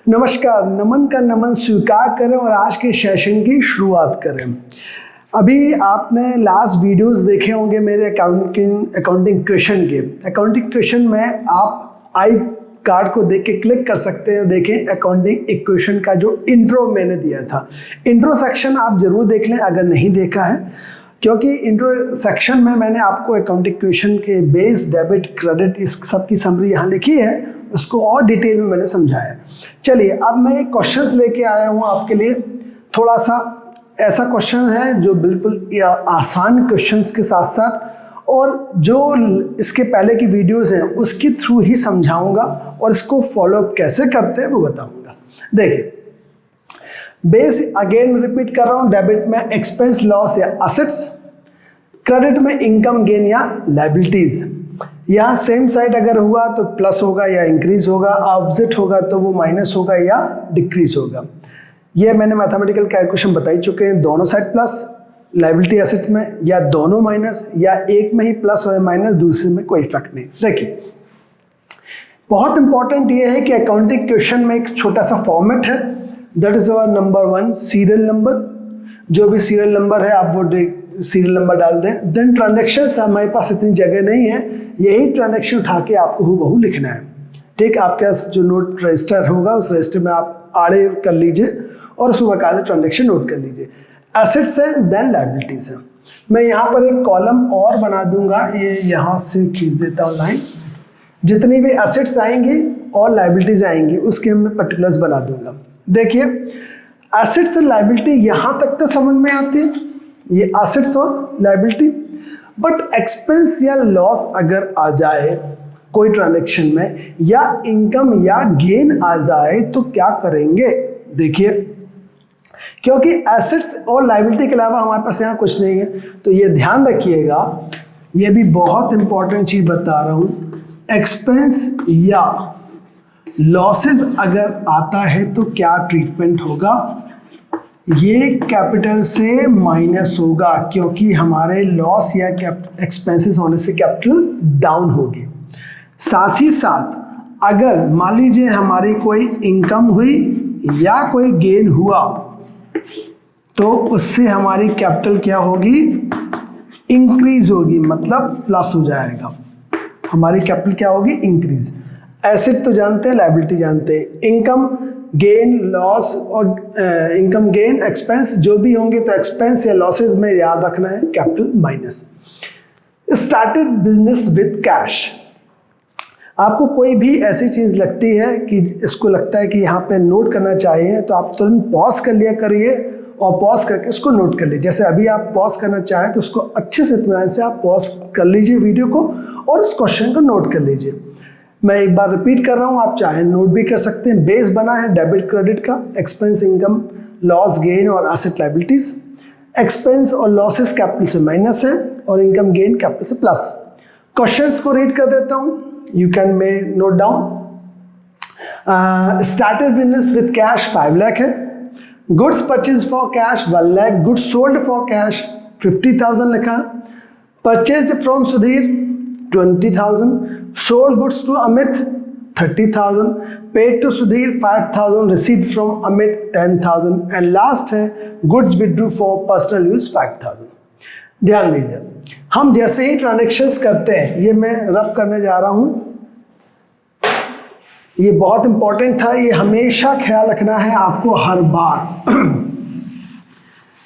नमस्कार, नमन का नमन स्वीकार करें और आज के सेशन की शुरुआत करें। अभी आपने लास्ट वीडियोस देखे होंगे मेरे अकाउंटिंग क्वेश्चन के। अकाउंटिंग क्वेश्चन में आप आई कार्ड को देख के क्लिक कर सकते हैं। देखें अकाउंटिंग इक्वेशन का जो इंट्रो मैंने दिया था, इंट्रो सेक्शन आप जरूर देख लें अगर नहीं देखा है, क्योंकि इंट्रो सेक्शन में मैंने आपको अकाउंटिंग इक्वेशन के बेस, डेबिट, क्रेडिट इस सब की समरी यहाँ लिखी है, उसको और डिटेल में मैंने समझाया। चलिए अब मैं एक क्वेश्चंस लेके आया हूँ आपके लिए। थोड़ा सा ऐसा क्वेश्चन है जो बिल्कुल आसान क्वेश्चंस के साथ साथ और जो इसके पहले की वीडियोस हैं उसके थ्रू ही समझाऊंगा और इसको फॉलोअप कैसे करते हैं वो बताऊंगा। देखिए बेस अगेन रिपीट कर रहा हूँ, डेबिट में एक्सपेंस, लॉस या असेट्स, क्रेडिट में इनकम, गेन या लायबिलिटीज। यहाँ सेम साइड अगर हुआ तो प्लस होगा या इंक्रीज होगा, ऑपोजिट होगा तो वो माइनस होगा या डिक्रीज होगा। ये मैंने मैथमेटिकल कैलकुलेशन बता ही चुके हैं। दोनों साइड प्लस लायबिलिटी एसेट में, या दोनों माइनस, या एक में ही प्लस और माइनस, दूसरे में कोई इफेक्ट नहीं। देखिए बहुत इंपॉर्टेंट ये है कि अकाउंटिंग क्वेश्चन में एक छोटा सा फॉर्मेट है, that is our number 1 serial number. जो भी सीरियल नंबर है आप वो सीरियल नंबर डाल दें। देन ट्रांजेक्शन हमारे पास इतनी जगह नहीं है, यही ट्रांजेक्शन उठा के आपको हूबहू लिखना है। ठीक, आपके पास जो नोट रजिस्टर होगा उस रजिस्टर में आप आड़े कर लीजिए और उसको बकायदे ट्रांजेक्शन नोट कर लीजिए। एसेट्स है, देन लायबिलिटीज है। मैं यहाँ पर एक कॉलम और बना दूंगा, ये यहाँ से खींच देता हूँ लाइन। जितनी भी एसेट्स आएंगी और लायबिलिटीज आएंगी उसके मैं पर्टिकुलर्स बना दूंगा। देखिए एसेट्स और लायबिलिटी यहाँ तक तो समझ में आती है, ये एसेट्स और लायबिलिटी। बट एक्सपेंस या लॉस अगर आ जाए कोई ट्रांजैक्शन में, या इनकम या गेन आ जाए तो क्या करेंगे। देखिए क्योंकि एसेट्स और लायबिलिटी के अलावा हमारे पास यहाँ कुछ नहीं है, तो ये ध्यान रखिएगा, ये भी बहुत इंपॉर्टेंट चीज बता रहा हूँ। एक्सपेंस या लॉसेस अगर आता है तो क्या ट्रीटमेंट होगा, ये कैपिटल से माइनस होगा, क्योंकि हमारे लॉस या एक्सपेंसेस होने से कैपिटल डाउन होगी। साथ ही साथ अगर मान लीजिए हमारी कोई इनकम हुई या कोई गेन हुआ तो उससे हमारी कैपिटल क्या होगी, इंक्रीज होगी, मतलब प्लस हो जाएगा। हमारी कैपिटल क्या होगी, इंक्रीज। एसेट तो जानते हैं, लायबिलिटी जानते हैं, इनकम गेन लॉस और इनकम गेन एक्सपेंस जो भी होंगे तो एक्सपेंस या लॉसेस में याद रखना है capital minus. Started business with cash. आपको कोई भी ऐसी चीज लगती है कि इसको लगता है कि यहाँ पे नोट करना चाहिए तो आप तुरंत पॉज कर लिया करिए और पॉज करके उसको नोट कर लीजिए। जैसे अभी आप पॉज करना चाहें तो उसको अच्छे से इत्मीनान से आप पॉज कर लीजिए वीडियो को और उस क्वेश्चन को नोट कर लीजिए। मैं एक बार रिपीट कर रहा हूँ, आप चाहे नोट भी कर सकते हैं। बेस बना है डेबिट क्रेडिट का, एक्सपेंस इनकम, लॉस गेन और एसेट लायबिलिटीज। एक्सपेंस और लॉसेस कैपिटल से माइनस है और इनकम गेन कैपिटल से प्लस। क्वेश्चंस को रीड कर देता हूँ, you can may note down. Started business with cash 5 lakh है। Goods purchase for cash 1 lakh. Goods sold for cash 50,000 लिखा। Purchased from Sudhir 20,000। Sold goods to Amit 30,000। Paid to Sudhir 5,000। Received from Amit 10,000 and last है goods withdrew for personal use 5,000। ध्यान दीजिए, हम जैसे ही transactions करते हैं, ये मैं रब करने जा रहा हूं, ये बहुत इंपॉर्टेंट था, ये हमेशा ख्याल रखना है आपको हर बार।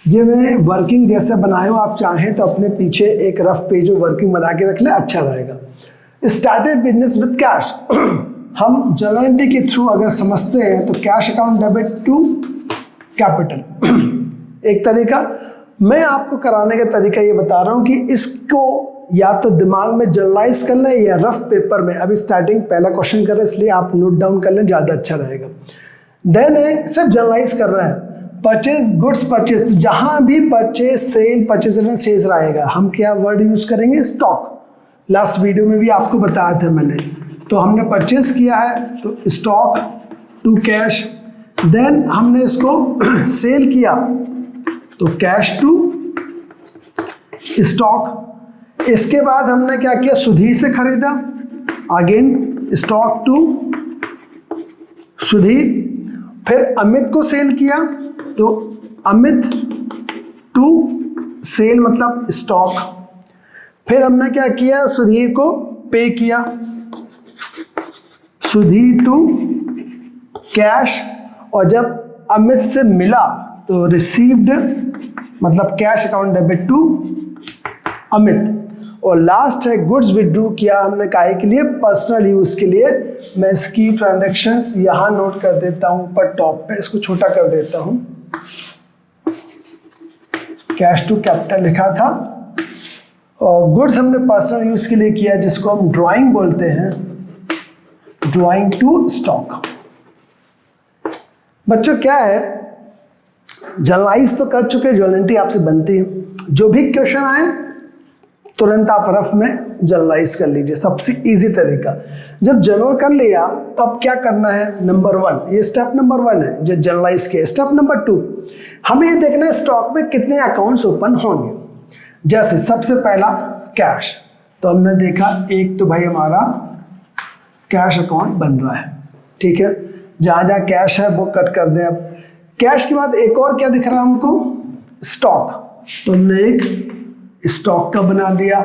ये मैं वर्किंग जैसे बनाए हो, आप चाहें तो अपने पीछे एक रफ पेज वर्किंग बना के रख ले, अच्छा रहेगा। स्टार्टेड बिजनेस विद कैश, हम जर्नल एंट्री के थ्रू अगर समझते हैं तो cash account debit to capital एक तरीका। मैं आपको कराने का तरीका ये बता रहा हूँ कि इसको या तो दिमाग में जर्नलाइज कर लें या रफ पेपर में। अभी स्टार्टिंग पहला क्वेश्चन कर रहे हैं इसलिए आप नोट डाउन कर लें, ज़्यादा अच्छा रहेगा। देन है सिर्फ जर्नलाइज कर रहे हैं। परचेज गुड्स परचेज, तो जहाँ भी purchase sale purchase and sales रहेगा हम क्या वर्ड यूज करेंगे, स्टॉक। लास्ट वीडियो में भी आपको बताया था मैंने। तो हमने परचेज किया है तो स्टॉक टू कैश। देन हमने इसको सेल किया तो कैश टू स्टॉक। इसके बाद हमने क्या किया, सुधीर से खरीदा, अगेन स्टॉक टू सुधीर। फिर अमित को सेल किया, तो अमित टू सेल मतलब स्टॉक। फिर हमने क्या किया, सुधीर को पे किया, सुधीर टू कैश, और जब अमित से मिला तो रिसीव्ड मतलब cash account debit to Amit. और लास्ट है गुड्स विड्रू किया हमने काहे के लिए, पर्सनल यूज के लिए। मैं इसकी ट्रांजैक्शंस यहाँ नोट कर देता हूँ ऊपर टॉप पे, इसको छोटा कर देता हूँ। कैश टू कैपिटल लिखा था, और गुड्स हमने पर्सनल यूज के लिए किया जिसको हम ड्राइंग बोलते हैं, ड्राइंग टू स्टॉक। बच्चों क्या है, जर्नलाइज तो कर चुके, ज्वेलरी आपसे बनती है। जो भी क्वेश्चन आए तुरंत आप रफ में जर्नलाइज कर लीजिए, सबसे इजी तरीका। जब जर्नल कर लिया तो अब क्या करना है, नंबर 1, ये स्टेप नंबर 1 है जो जर्नलाइज के। स्टेप नंबर 2, हमें ये देखना है स्टॉक में कितने अकाउंट्स ओपन होंगे। जैसे सबसे पहला कैश, तो हमने देखा एक तो भाई हमारा कैश अकाउंट बन रहा है, ठीक है। जहाँ जहाँ कैश है वो कट कर दें। अब कैश के बाद एक और क्या दिख रहा है हमको, स्टॉक, तो हमने एक स्टॉक का बना दिया।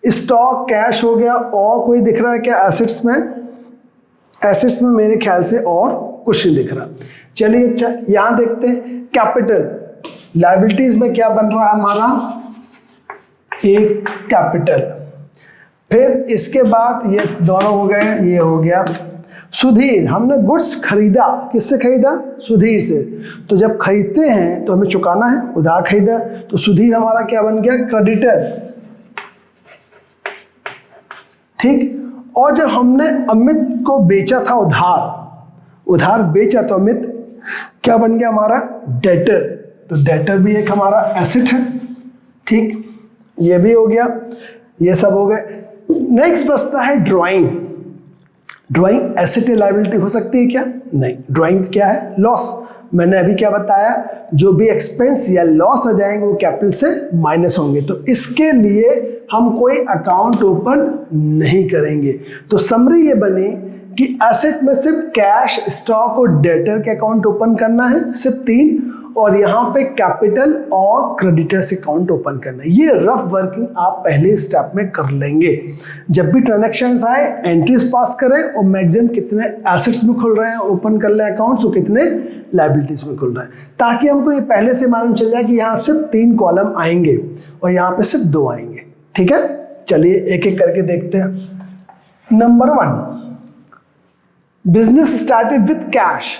स्टॉक कैश हो गया, और कोई दिख रहा है क्या एसेट्स में? एसेट्स में मेरे ख्याल से और कुछ नहीं दिख रहा। चलिए अच्छा यहां देखते हैं कैपिटल, लायबिलिटीज में क्या बन रहा है हमारा, एक कैपिटल। फिर इसके बाद ये दोनों हो गए, ये हो गया सुधीर। हमने गुड्स खरीदा, किससे खरीदा, सुधीर से। तो जब खरीदते हैं तो हमें चुकाना है, उधार खरीदा, तो सुधीर हमारा क्या बन गया, क्रेडिटर, ठीक। और जब हमने अमित को बेचा था उधार बेचा, तो अमित क्या बन गया हमारा, डेटर। तो डेटर भी एक हमारा एसेट है, ठीक। ये भी हो गया, ये सब हो गए। नेक्स्ट बचता है ड्राइंग। ड्राइंग एसेट या लायबिलिटी हो सकती है क्या, नहीं। ड्राइंग क्या है, लॉस। मैंने अभी क्या बताया, जो भी एक्सपेंस या लॉस आ जाएंगे वो कैपिटल से माइनस होंगे, तो इसके लिए हम कोई अकाउंट ओपन नहीं करेंगे। तो समरी ये बनी कि एसेट में सिर्फ कैश, स्टॉक और डेटर के अकाउंट ओपन करना है, सिर्फ 3, और यहाँ पे कैपिटल और क्रेडिटर्स अकाउंट ओपन करना है। ये रफ वर्किंग आप पहले स्टेप में कर लेंगे। जब भी ट्रांजैक्शंस आए एंट्रीज पास करें, और मैक्सिमम कितने एसेट्स में खुल रहे हैं ओपन कर ले अकाउंट्स, और कितने लायबिलिटीज में खुल रहे हैं, ताकि हमको ये पहले से मालूम चल जाए कि यहाँ सिर्फ 3 कॉलम आएंगे और यहाँ पे सिर्फ 2 आएंगे, ठीक है। चलिए एक एक करके देखते हैं। Number 1, business started with cash.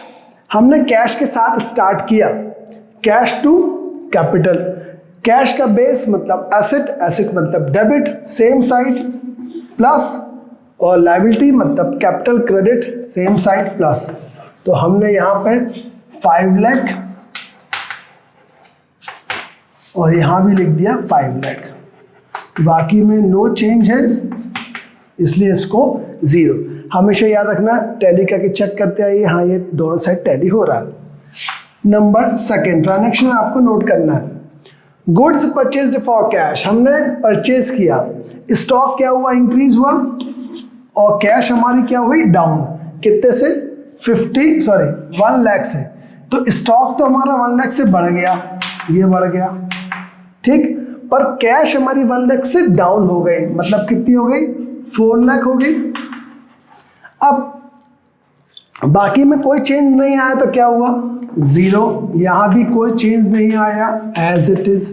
हमने कैश के साथ स्टार्ट किया, कैश टू कैपिटल। कैश का बेस मतलब एसेट, एसेट मतलब डेबिट, सेम साइड प्लस, और लायबिलिटी मतलब capital credit, same side plus. तो हमने यहां पे 5 लाख और यहां भी लिख दिया 5 लाख। बाकी में नो चेंज है, इसलिए इसको 0। हमेशा याद रखना, टैली करके चेक करते आइए, हाँ ये दोनों साइड टैली हो रहा है। नंबर 2, ट्रांजैक्शन आपको नोट करना है। गुड्स परचेज्ड फॉर कैश, हमने परचेज किया, स्टॉक क्या हुआ, इंक्रीज हुआ, और कैश हमारी क्या हुई, डाउन। कितने से, 1 लाख से। तो स्टॉक तो हमारा 1 लाख से बढ़ गया, ये बढ़ गया, ठीक। पर कैश हमारी 1 लाख से डाउन हो गई, मतलब कितनी हो गई, 4 लाख हो गई। अब बाकी में कोई चेंज नहीं आया तो क्या हुआ, 0। यहां भी कोई चेंज नहीं आया, एज इट इज।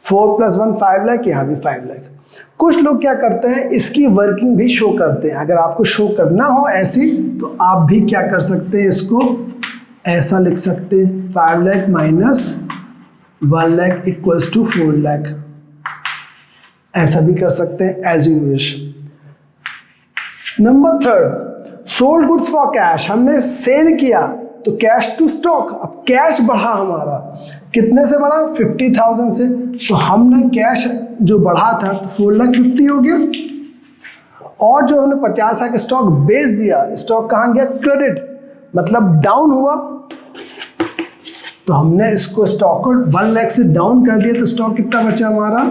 4 + 1 5 लाख, यहां भी 5 लाख। कुछ लोग क्या करते हैं, इसकी वर्किंग भी शो करते हैं। अगर आपको शो करना हो ऐसी, तो आप भी क्या कर सकते हैं, इसको ऐसा लिख सकते हैं, 5 lakh minus 1 lakh equals to 4 lakh. ऐसा भी कर सकते हैं, as you wish. Number 3, sold goods for cash. हमने सेल किया तो कैश टू स्टॉक। अब कैश बढ़ा हमारा, कितने से बढ़ा, 50,000 से। तो हमने कैश जो बढ़ा था तो 4,50,000 हो गया, और जो हमने 50 लाख स्टॉक बेच दिया, स्टॉक कहाँ गया, क्रेडिट, मतलब डाउन हुआ। तो हमने इसको स्टॉक को 1 लाख से डाउन कर दिया, तो स्टॉक कितना बचा हमारा,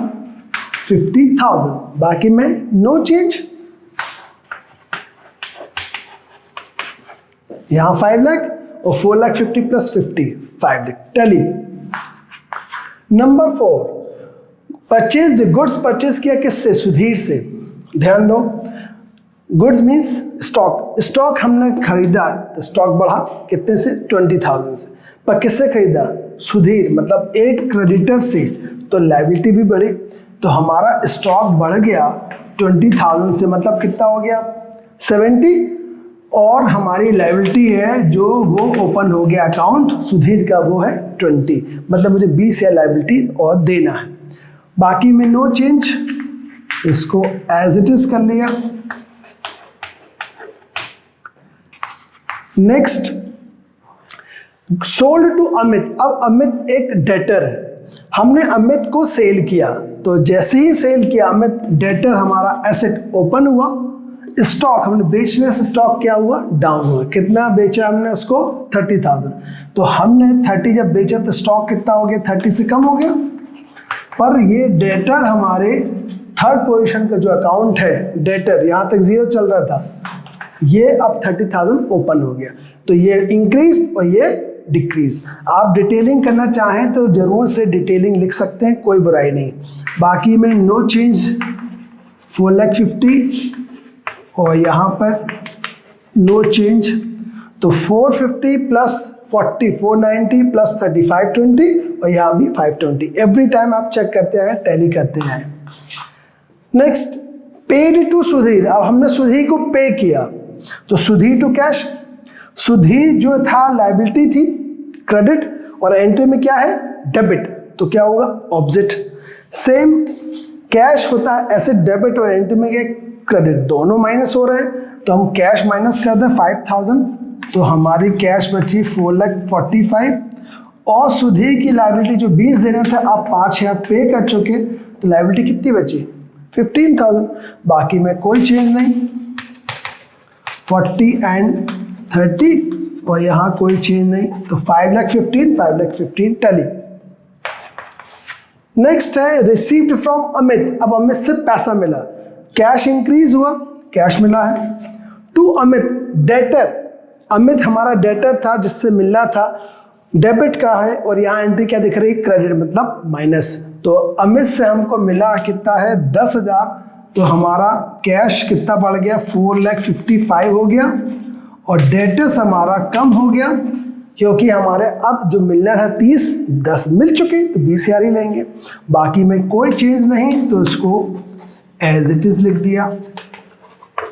50,000। बाकी में नो चेंज। यहाँ 5 लाख और 4,50,000 plus 50 5 lakh. Tally. Number 4, purchase goods purchase किया किससे? सुधीर से। ध्यान दो, गुड्स मीन्स स्टॉक, स्टॉक हमने खरीदा तो स्टॉक बढ़ा कितने से? 20,000 से। पर किससे खरीदा? सुधीर, मतलब एक क्रेडिटर से, तो लायबिलिटी भी बढ़ी, तो हमारा स्टॉक बढ़ गया 20,000 से, मतलब कितना हो गया? 70, और हमारी लायबिलिटी है जो वो ओपन हो गया अकाउंट सुधीर का, वो है 20, मतलब मुझे 20 या लायबिलिटी और देना है। बाकी में नो चेंज, इसको एज इट इज कर लिया। Next, sold to Amit. अब अमित एक डेटर है, हमने अमित को सेल किया, तो जैसे ही सेल किया अमित, डेटर हमारा एसेट ओपन हुआ, स्टॉक हमने बेचने से स्टॉक क्या हुआ? डाउन हुआ। कितना बेचा हमने उसको? 30,000। तो हमने 30 जब बेचा तो स्टॉक कितना हो गया? 30 से कम हो गया। पर ये डेटर हमारे थर्ड पोजीशन का जो अकाउंट है डेटर, यहाँ तक 0 चल रहा था, ये अब 30,000 ओपन हो गया, तो ये इंक्रीज और ये डिक्रीज। आप डिटेलिंग करना चाहें तो जरूर से डिटेलिंग लिख सकते हैं, कोई बुराई नहीं। बाकी में नो चेंज 4,50,000 और यहाँ पर नो चेंज, तो 450 प्लस 40 490 प्लस 30 520 और यहाँ भी 520। एवरी टाइम आप चेक करते आए, टैली करते जाएं। Next, paid to Sudhir. अब हमने सुधीर को पे किया, तो सुधीर टू कैश, सुधीर जो था लायबिलिटी थी क्रेडिट, और एंट्री में क्या है? डेबिट, तो क्या होगा? ऑब्जेक्ट। सेम कैश होता है एसेट डेबिट, और एंट्री में क्या? क्रेडिट। दोनों माइनस हो रहे हैं, तो हम कैश माइनस कर दें 5,000, तो हमारी कैश बची 4,45,000, और सुधीर की लायबिलिटी जो 20 देना था आप 5,000 पे कर चुके, तो लायबिलिटी कितनी बची? 15,000। बाकी में कोई चेंज नहीं, 40 एंड 30, और यहाँ कोई चेंज नहीं, तो 5,15,000 टैली। नेक्स्ट है रिसीव्ड फ्रॉम अमित। अब अमित से पैसा मिला, कैश इंक्रीज हुआ, कैश मिला है। टू अमित डेटर, अमित हमारा डेटर था जिससे मिलना था, डेबिट का है, और यहाँ एंट्री क्या दिख रही है? क्रेडिट, मतलब माइनस। तो अमित से हमको मिला कितना है? 10,000, तो हमारा कैश कितना बढ़ गया? 4,55,000 हो गया, और डेटर्स हमारा कम हो गया, क्योंकि हमारे अब जो मिलना था 30, 10 मिल चुके, तो 20,000 ही लेंगे। बाकी में कोई चीज़ नहीं, तो इसको एज इट इज लिख दिया,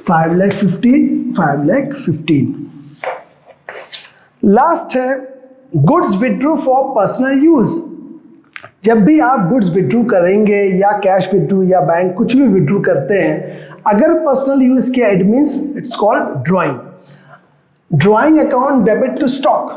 5,15,000। लास्ट है goods withdrew for personal use. जब भी आप गुड्स विड्रू करेंगे या कैश विड्रू या बैंक कुछ भी विड्रू करते हैं, अगर पर्सनल यूज किया, it means it's called drawing. Drawing account debit to stock.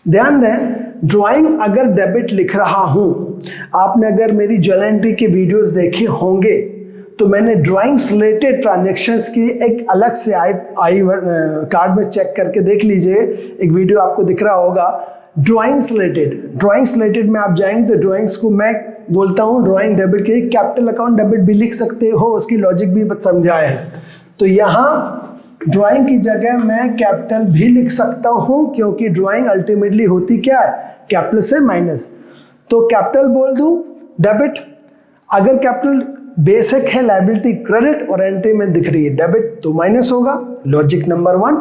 ध्यान दें, ड्रॉइंग अगर डेबिट लिख रहा हूं, आपने अगर मेरी जर्नल एंट्री के वीडियोस देखे होंगे तो मैंने ड्राइंग्स रिलेटेड ट्रांजैक्शंस की एक अलग से आई कार्ड में चेक करके देख लीजिए, एक वीडियो आपको दिख रहा होगा ड्राइंग्स रिलेटेड में आप जाएंगे तो ड्राइंग्स को मैं बोलता हूँ ड्राइंग डेबिट के कैपिटल अकाउंट डेबिट भी लिख सकते हो, उसकी लॉजिक भी समझाए हैं। तो यहाँ ड्राइंग की जगह मैं कैपिटल भी लिख सकता हूँ, क्योंकि ड्राइंग अल्टीमेटली होती क्या है? कैपिटल से माइनस। तो कैपिटल बोल दूँ डेबिट, अगर कैपिटल बेसिक है लायबिलिटी क्रेडिट और एंट्री में दिख रही है डेबिट तो माइनस होगा। Logic number 1।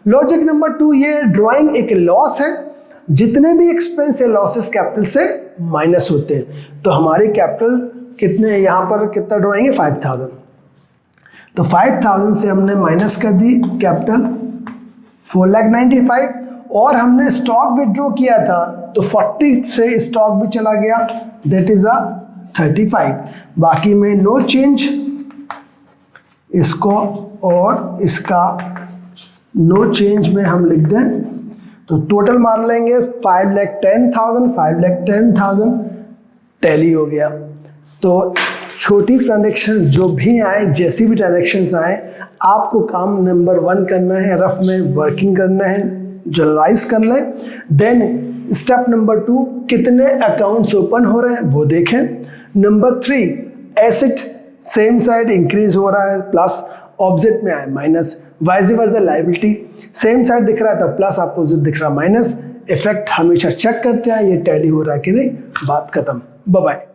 लॉजिक नंबर 2, ये ड्राइंग एक लॉस है, जितने भी एक्सपेंस या लॉसेस कैपिटल से माइनस होते हैं। तो हमारी कैपिटल कितने, यहाँ पर कितना ड्राइंग है? 5,000। तो 5,000 से हमने माइनस कर दी कैपिटल 4,95,000, और हमने स्टॉक विड्रॉ किया था तो 40 से स्टॉक भी चला गया, दैट इज 35। बाकी में नो चेंज, इसको और इसका नो चेंज में हम लिख दें तो टोटल मार लेंगे 5,10,000 टैली हो गया। तो छोटी ट्रांजेक्शन्स जो भी आए, जैसी भी ट्रांजेक्शन्स आए, आपको काम नंबर 1 करना है, रफ में वर्किंग करना है, जनरलाइज कर लें। देन स्टेप नंबर 2, कितने अकाउंट्स ओपन हो रहे हैं वो देखें। Number 3, asset same side increase हो रहा है प्लस, ऑब्जेक्ट में आए minus, vice versa liability same side दिख रहा है तो प्लस, अपोजिट दिख रहा है माइनस। इफेक्ट हमेशा चेक करते हैं ये टैली हो रहा है कि नहीं, बात खत्म। Bye bye.